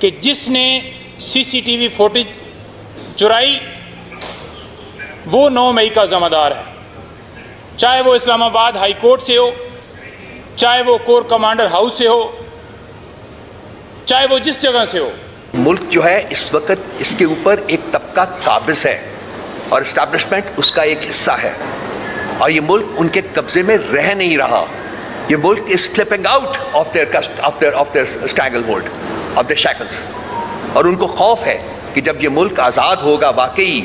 کہ جس نے CCTV فوٹیج چرائی وہ 9 مئی کا ذمہ دار ہے، چاہے وہ اسلام آباد ہائی کورٹ سے ہو، چاہے وہ کور کمانڈر ہاؤس سے ہو، چاہے وہ جس جگہ سے ہو۔ ملک جو ہے اس وقت اس کے اوپر ایک طبقہ قابض ہے اور اسٹیبلشمنٹ اس کا ایک حصہ ہے، اور یہ ملک ان کے قبضے میں رہ نہیں رہا۔ یہ ملک is slipping out of their stranglehold of their shackles, اور ان کو خوف ہے کہ جب یہ ملک آزاد ہوگا واقعی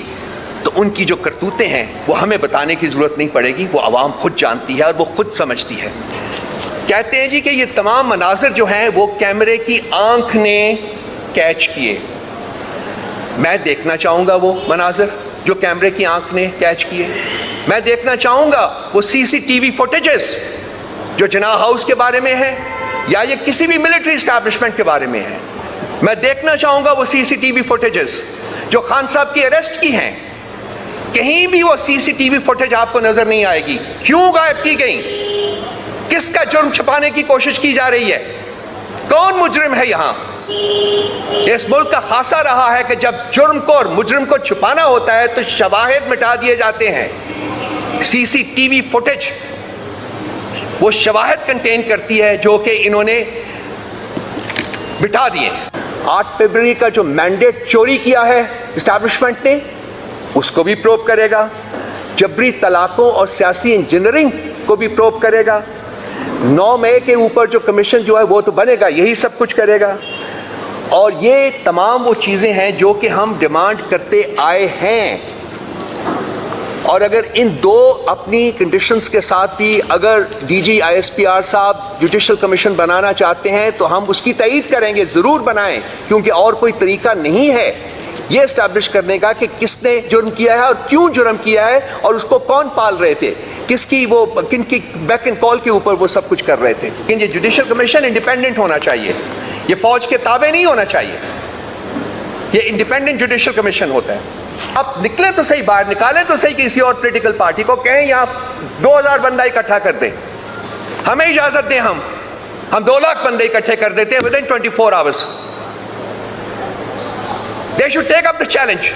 تو ان کی جو کرتوتیں ہیں وہ ہمیں بتانے کی ضرورت نہیں پڑے گی، وہ عوام خود جانتی ہے اور وہ خود سمجھتی ہے۔ کہتے ہیں جی کہ یہ تمام مناظر جو ہیں وہ کیمرے کی آنکھ نے کیچ کیے۔ میں دیکھنا چاہوں گا وہ مناظر جو کیمرے کی آنکھ نے کیچ کیے۔ میں دیکھنا چاہوں گا وہ CCTV فوٹیجز جو جناح ہاؤس کے بارے میں ہے یا یہ کسی بھی ملٹری اسٹیبلشمنٹ کے بارے میں ہے۔ میں دیکھنا چاہوں گا وہ CCTV فوٹیجز جو خان صاحب کی اریسٹ کی ہیں۔ کہیں بھی وہ CCTV فوٹیج آپ کو نظر نہیں آئے گی۔ کیوں غائب کی گئی؟ کس کا جرم چھپانے کی کوشش کی جا رہی ہے؟ کون مجرم ہے یہاں؟ اس ملک کا خاصہ رہا ہے کہ جب جرم کو اور مجرم کو چھپانا ہوتا ہے تو شواہد مٹا دیے جاتے ہیں۔ CCTV فوٹیج وہ شواہد کنٹین کرتی ہے جو کہ انہوں نے مٹا دیے۔ 8 فروری کا جو مینڈیٹ چوری کیا ہے اسٹیبلشمنٹ نے اس کو بھی پروب کرے گا، جبری طلاقوں اور سیاسی انجینئرنگ کو بھی پروب کرے گا۔ 9 مئی کے اوپر جو کمیشن جو ہے وہ تو بنے گا، یہی سب کچھ کرے گا۔ اور یہ تمام وہ چیزیں ہیں جو کہ ہم ڈیمانڈ کرتے آئے ہیں، اور اگر ان دو اپنی کنڈیشنز کے ساتھ بھی اگر DG ISPR صاحب جوڈیشل کمیشن بنانا چاہتے ہیں تو ہم اس کی تائید کریں گے، ضرور بنائیں، کیونکہ اور کوئی طریقہ نہیں ہے یہ اسٹیبلش کرنے کا کہ کس نے جرم کیا ہے اور کیوں جرم کیا ہے، اور اس کو کون پال رہے تھے، کس کی وہ کن کی بیک اینڈ کال کے اوپر وہ سب کچھ کر رہے تھے۔ لیکن یہ جوڈیشل کمیشن انڈیپینڈنٹ ہونا چاہیے، یہ فوج کے تابع نہیں ہونا چاہیے، یہ انڈیپینڈنٹ جوڈیشل کمیشن ہوتا ہے۔ اب نکلے تو صحیح، باہر نکالے تو صحیح کسی اور پولیٹیکل پارٹی کو، کہیں یہاں 2000 بندہ اکٹھا کر دیں، ہمیں اجازت دیں، ہم 2 لاکھ بندے اکٹھے کر دیتے ہیں within 24 hours۔ They should take up the challenge۔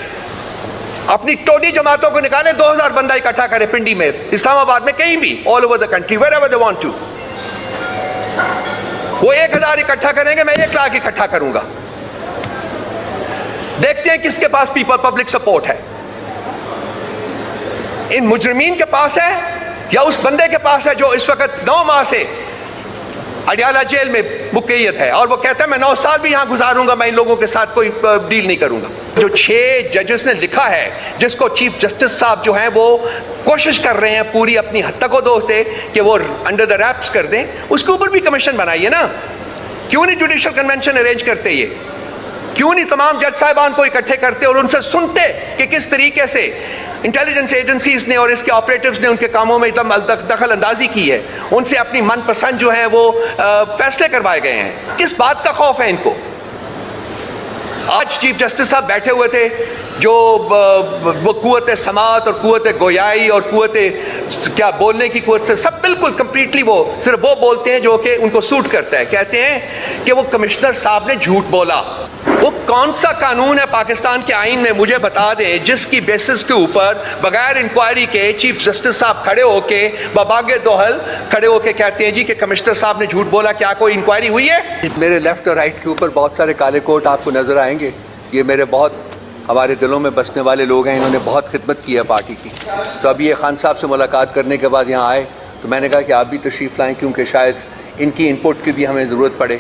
اپنی ٹوٹی جماعتوں کو نکالیں، 2000 بندہ اکٹھا کرے پنڈی میں، اسلام آباد میں، کہیں بھی، all over the country, wherever they want to۔ وہ 1000 اکٹھا کریں گے، میں 1 لاکھ اکٹھا کروں گا۔ دیکھتے ہیں کس کے پاس پبلک سپورٹ ہے، ان مجرمین کے پاس ہے یا اس بندے کے پاس ہے جو اس وقت 9 ماہ سے اڈیالہ جیل میں مقید ہے، اور وہ کہتا ہے میں 9 سال بھی یہاں گزاروں گا، میں ان لوگوں کے ساتھ کوئی ڈیل نہیں کروں گا۔ جو 6 ججز نے لکھا ہے، جس کو چیف جسٹس صاحب جو ہیں وہ کوشش کر رہے ہیں پوری اپنی حد تک و دو سے کہ وہ انڈر دا ریپس کر دیں، اس کے اوپر بھی کمیشن بنائیے نا۔ کیوں نہیں جوڈیشل کنونشن ارینج کرتے؟ یہ کیوں نہیں تمام جج صاحبان کو اکٹھے کرتے اور ان سے سنتے کہ کس طریقے سے انٹیلیجنس ایجنسیز نے اور اس کے آپریٹوز نے ان کے کاموں میں دخل اندازی کی ہے، ان سے اپنی من پسند جو ہیں وہ فیصلے کروائے گئے ہیں۔ کس بات کا خوف ہے ان کو؟ آج چیف جسٹس صاحب بیٹھے ہوئے تھے جو وہ قوت سماعت اور قوت گویائی اور قوت کیا بولنے کی قوت سے سب بالکل کمپلیٹلی وہ صرف وہ بولتے ہیں جو کہ ان کو سوٹ کرتا ہے۔ کہتے ہیں کہ وہ کمشنر صاحب نے جھوٹ بولا۔ وہ کون سا قانون ہے پاکستان کے آئین میں مجھے بتا دیں جس کی بیسس کے اوپر بغیر انکوائری کے چیف جسٹس صاحب کھڑے ہو کے بباگ دوحل کھڑے ہو کے کہتے ہیں جی کہ کمشنر صاحب نے جھوٹ بولا؟ کیا کوئی انکوائری ہوئی ہے؟ میرے لیفٹ اور رائٹ کے اوپر بہت سارے کالے کوٹ آپ کو نظر آئیں گے، یہ میرے بہت ہمارے دلوں میں بسنے والے لوگ ہیں، انہوں نے بہت خدمت کی ہے پارٹی کی۔ تو ابھی یہ خان صاحب سے ملاقات کرنے کے بعد یہاں آئے تو میں نے کہا کہ آپ بھی تشریف لائیں، کیونکہ شاید ان کی انپٹ کی بھی ہمیں ضرورت پڑے،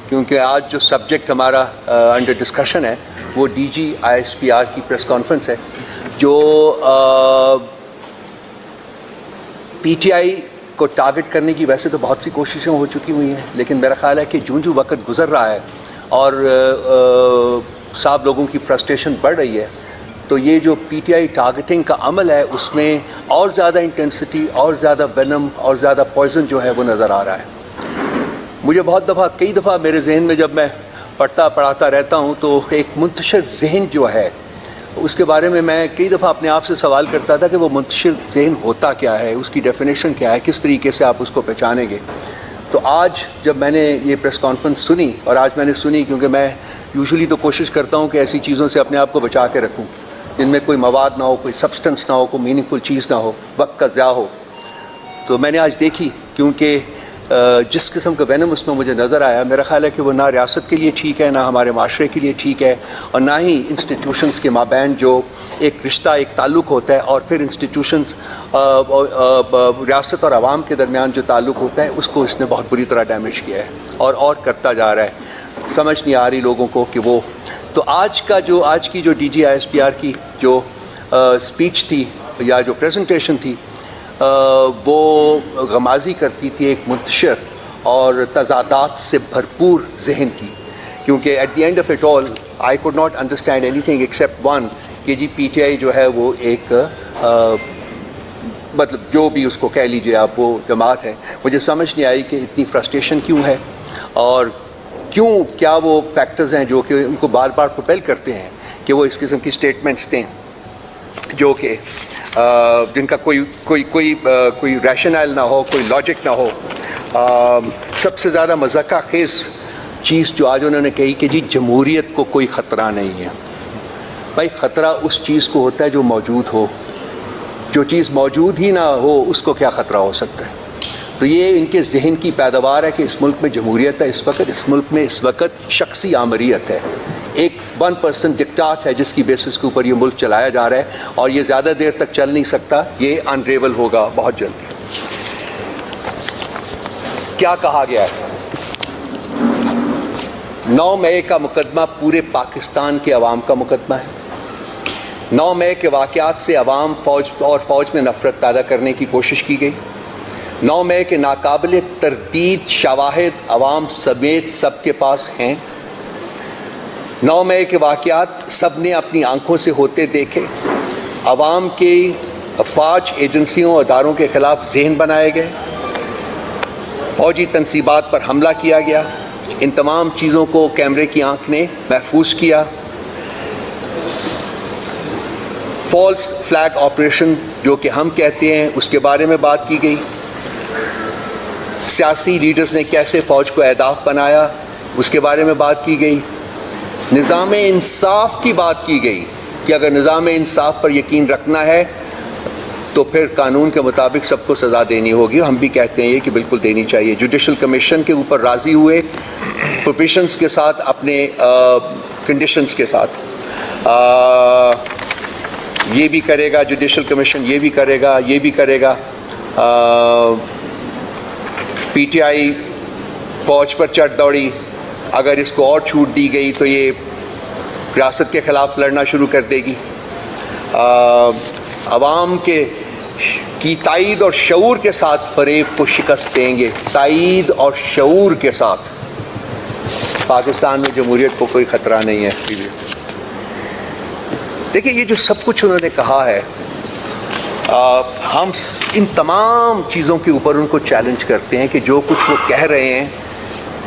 کیونکہ آج جو سبجیکٹ ہمارا انڈر ڈسکشن ہے وہ DG ISPR کی پریس کانفرنس ہے، جو PTI کو ٹارگٹ کرنے کی ویسے تو بہت سی کوششیں ہو چکی ہوئی ہیں، لیکن میرا خیال ہے کہ جو وقت گزر رہا ہے اور صاحب لوگوں کی فرسٹریشن بڑھ رہی ہے، تو یہ جو PTI ٹارگٹنگ کا عمل ہے اس میں اور زیادہ انٹینسٹی اور زیادہ وینم اور زیادہ پوائزن جو ہے وہ نظر آ رہا ہے۔ مجھے بہت دفعہ کئی دفعہ میرے ذہن میں جب میں پڑھاتا رہتا ہوں تو ایک منتشر ذہن جو ہے اس کے بارے میں کئی دفعہ اپنے آپ سے سوال کرتا تھا کہ وہ منتشر ذہن ہوتا کیا ہے، اس کی ڈیفینیشن کیا ہے، کس طریقے سے آپ اس کو پہچانیں گے۔ تو آج جب میں نے یہ پریس کانفرنس سنی، اور آج میں نے سنی کیونکہ میں یوزلی تو کوشش کرتا ہوں کہ ایسی چیزوں سے اپنے آپ کو بچا کے رکھوں جن میں کوئی مواد نہ ہو، کوئی سبسٹنس نہ ہو، کوئی میننگ فل چیز نہ ہو، وقت کا ضیاع ہو، تو میں نے آج دیکھی کیونکہ جس قسم کا وینم اس میں مجھے نظر آیا، میرا خیال ہے کہ وہ نہ ریاست کے لیے ٹھیک ہے، نہ ہمارے معاشرے کے لیے ٹھیک ہے، اور نہ ہی انسٹیٹیوشنز کے مابین جو ایک رشتہ، ایک تعلق ہوتا ہے، اور پھر انسٹیٹیوشنز ریاست اور عوام کے درمیان جو تعلق ہوتا ہے اس کو اس نے بہت بری طرح ڈیمیج کیا ہے اور کرتا جا رہا ہے۔ سمجھ نہیں آ رہی لوگوں کو کہ وہ تو آج کی جو D G I S P R کی جو اسپیچ تھی یا جو پریزنٹیشن تھی، وہ غمازی کرتی تھی ایک منتشر اور تضادات سے بھرپور ذہن کی، کیونکہ at the end of it all I could not understand anything except one کہ جی پی ٹی آئی جو ہے وہ ایک مطلب جو بھی اس کو کہہ لیجیے آپ، وہ جماعت ہے۔ مجھے سمجھ نہیں آئی کہ اتنی فرسٹریشن کیوں ہے، اور کیا وہ فیکٹرز ہیں جو کہ ان کو بار بار پروپیل کرتے ہیں کہ وہ اس قسم کی سٹیٹمنٹس دیں جو کہ جن کا کوئی ریشنل نہ ہو، کوئی لاجک نہ ہو۔ سب سے زیادہ مذاق خیز چیز جو آج انہوں نے کہی کہ جی جمہوریت کو کوئی خطرہ نہیں ہے۔ بھائی خطرہ اس چیز کو ہوتا ہے جو موجود ہو، جو چیز موجود ہی نہ ہو اس کو کیا خطرہ ہو سکتا ہے؟ تو یہ ان کے ذہن کی پیداوار ہے کہ اس ملک میں جمہوریت ہے، اس ملک میں اس وقت شخصی آمریت ہے، ایک 1% ڈکٹاٹ ہے جس کی بیسس کے اوپر یہ ملک چلایا جا رہا ہے، اور یہ زیادہ دیر تک چل نہیں سکتا، یہ انریول ہوگا بہت جلدی۔ کیا کہا گیا ہے؟ 9 مئی کا مقدمہ پورے پاکستان کے عوام کا مقدمہ ہے۔ 9 مئی کے واقعات سے عوام فوج میں نفرت پیدا کرنے کی کوشش کی گئی۔ 9 مئی کے ناقابل تردید شواہد عوام سمیت سب کے پاس ہیں۔ 9 مئی کے واقعات سب نے اپنی آنکھوں سے ہوتے دیکھے۔ عوام کی افواج، ایجنسیوں، اداروں کے خلاف ذہن بنائے گئے، فوجی تنصیبات پر حملہ کیا گیا۔ ان تمام چیزوں کو کیمرے کی آنکھ نے محفوظ کیا۔ فالس فلیگ آپریشن جو کہ ہم کہتے ہیں اس کے بارے میں بات کی گئی۔ سیاسی لیڈرز نے کیسے فوج کو اہداف بنایا اس کے بارے میں بات کی گئی۔ نظام انصاف کی بات کی گئی کہ اگر نظام انصاف پر یقین رکھنا ہے تو پھر قانون کے مطابق سب کو سزا دینی ہوگی، ہم بھی کہتے ہیں یہ کہ بالکل دینی چاہیے۔ جوڈیشل کمیشن کے اوپر راضی ہوئے، پروویژنس کے ساتھ، اپنے کنڈیشنز کے ساتھ۔ یہ بھی کرے گا جوڈیشل کمیشن، یہ بھی کرے گا، یہ بھی کرے گا۔ پی ٹی آئی فوج پر چڑھ دوڑی، اگر اس کو اور چھوٹ دی گئی تو یہ ریاست کے خلاف لڑنا شروع کر دے گی۔ عوام کی تائید اور شعور کے ساتھ فریب کو شکست دیں گے، تائید اور شعور کے ساتھ۔ پاکستان میں جمہوریت کو کوئی خطرہ نہیں ہے اس کے لیے۔ دیکھیں یہ جو سب کچھ انہوں نے کہا ہے، ہم ان تمام چیزوں کے اوپر ان کو چیلنج کرتے ہیں کہ جو کچھ وہ کہہ رہے ہیں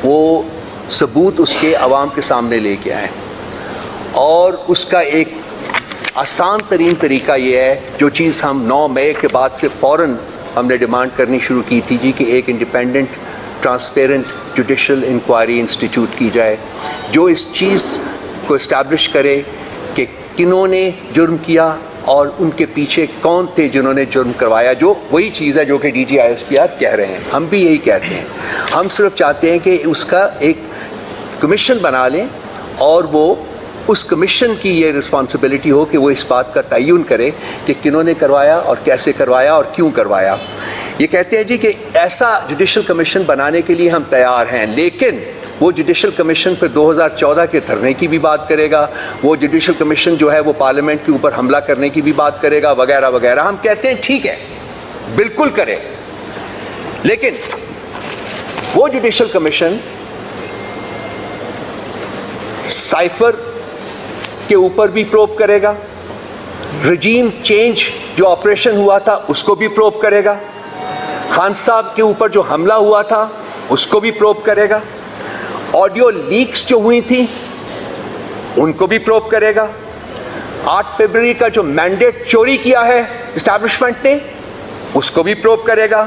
وہ ثبوت اس کے عوام کے سامنے لے کے آئیں، اور اس کا ایک آسان ترین طریقہ یہ ہے، جو چیز ہم 9 مئی کے بعد سے فوراً ہم نے ڈیمانڈ کرنی شروع کی تھی جی کہ ایک independent transparent judicial inquiry institute کی جائے، جو اس چیز کو اسٹیبلش کرے کہ کنہوں نے جرم کیا اور ان کے پیچھے کون تھے جنہوں نے جرم کروایا، جو وہی چیز ہے جو کہ D G I S P R کہہ رہے ہیں۔ ہم بھی یہی کہتے ہیں، ہم صرف چاہتے ہیں کہ اس کا ایک کمیشن بنا لیں، اور وہ اس کمیشن کی یہ رسپانسبلٹی ہو کہ وہ اس بات کا تعین کرے کہ کنہوں نے کروایا اور کیسے کروایا اور کیوں کروایا۔ یہ کہتے ہیں جی کہ ایسا جوڈیشل کمیشن بنانے کے لیے ہم تیار ہیں، لیکن وہ جوڈیشل کمیشن پھر 2014 کے دھرنے کی بھی بات کرے گا، وہ جوڈیشل کمیشن جو ہے وہ پارلیمنٹ کے اوپر حملہ کرنے کی بھی بات کرے گا، وغیرہ وغیرہ۔ ہم کہتے ہیں ٹھیک ہے، بالکل کرے، لیکن وہ جوڈیشل کمیشن سائفر کے اوپر بھی پروب کرے گا، رجیم چینج جو آپریشن ہوا تھا اس کو بھی پروب کرے گا، خان صاحب کے اوپر جو حملہ ہوا تھا اس کو بھی پروب کرے گا، آڈیو لیکس جو ہوئی تھی ان کو بھی پروب کرے گا، 8 فروری کا جو مینڈیٹ چوری کیا ہے اسٹیبلشمنٹ نے اس کو بھی پروب کرے گا،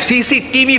CCTV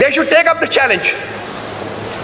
They should take up the challenge.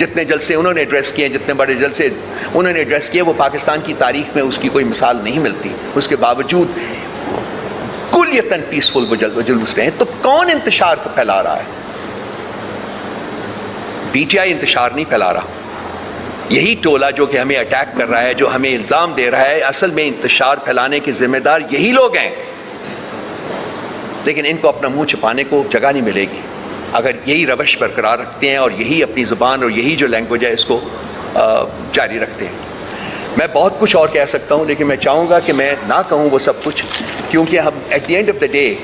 جتنے جلسے انہوں نے ایڈریس کیے، جتنے بڑے جلسے انہوں نے ایڈریس کیے، وہ پاکستان کی تاریخ میں اس کی کوئی مثال نہیں ملتی. اس کے باوجود کلیتاً پیسفل وہ جلوس رہے ہیں. تو کون انتشار کو پھیلا رہا ہے؟ پی ٹی آئی انتشار نہیں پھیلا رہا. یہی ٹولہ جو کہ ہمیں اٹیک کر رہا ہے، جو ہمیں الزام دے رہا ہے، اصل میں انتشار پھیلانے کے ذمہ دار یہی لوگ ہیں. لیکن ان کو اپنا منہ چھپانے کو جگہ نہیں ملے گی اگر یہی روش برقرار رکھتے ہیں اور یہی اپنی زبان اور یہی جو لینگویج ہے اس کو جاری رکھتے ہیں. میں بہت کچھ اور کہہ سکتا ہوں، لیکن میں چاہوں گا کہ میں نہ کہوں وہ سب کچھ، کیونکہ ہم at the end of the day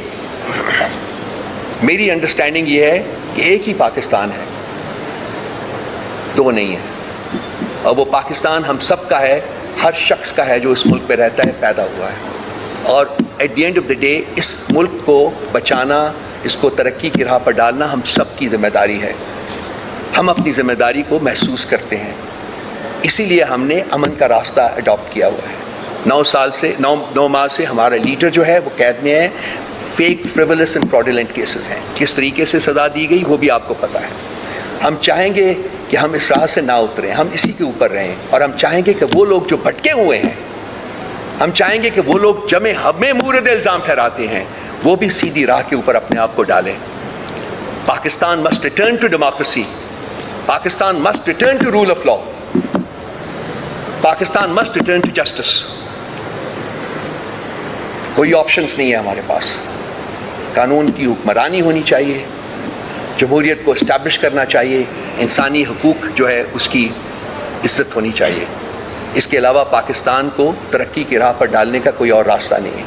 میری انڈرسٹینڈنگ یہ ہے کہ ایک ہی پاکستان ہے، دو نہیں ہے. اور وہ پاکستان ہم سب کا ہے، ہر شخص کا ہے جو اس ملک میں رہتا ہے، پیدا ہوا ہے. اور at the end of the day اس ملک کو بچانا، اس کو ترقی کی راہ پر ڈالنا ہم سب کی ذمہ داری ہے. ہم اپنی ذمہ داری کو محسوس کرتے ہیں، اسی لیے ہم نے امن کا راستہ اڈاپٹ کیا ہوا ہے. 9 ماہ سے ہمارا لیڈر جو ہے وہ قید میں ہے. فیک، فریولس اینڈ فراڈولنٹ کیسز ہیں. کس طریقے سے سزا دی گئی وہ بھی آپ کو پتہ ہے. ہم چاہیں گے کہ ہم اس راہ سے نہ اتریں، ہم اسی کے اوپر رہیں. اور ہم چاہیں گے کہ وہ لوگ جو بھٹکے ہوئے ہیں، ہم چاہیں گے کہ وہ لوگ ہمیں مورد الزام ٹھہراتے ہیں، وہ بھی سیدھی راہ کے اوپر اپنے آپ کو ڈالیں. Pakistan must return to democracy. Pakistan must return to rule of law. Pakistan must return to justice. کوئی آپشنز نہیں ہے ہمارے پاس. قانون کی حکمرانی ہونی چاہیے، جمہوریت کو اسٹیبلش کرنا چاہیے، انسانی حقوق جو ہے اس کی عزت ہونی چاہیے. اس کے علاوہ پاکستان کو ترقی کی راہ پر ڈالنے کا کوئی اور راستہ نہیں ہے.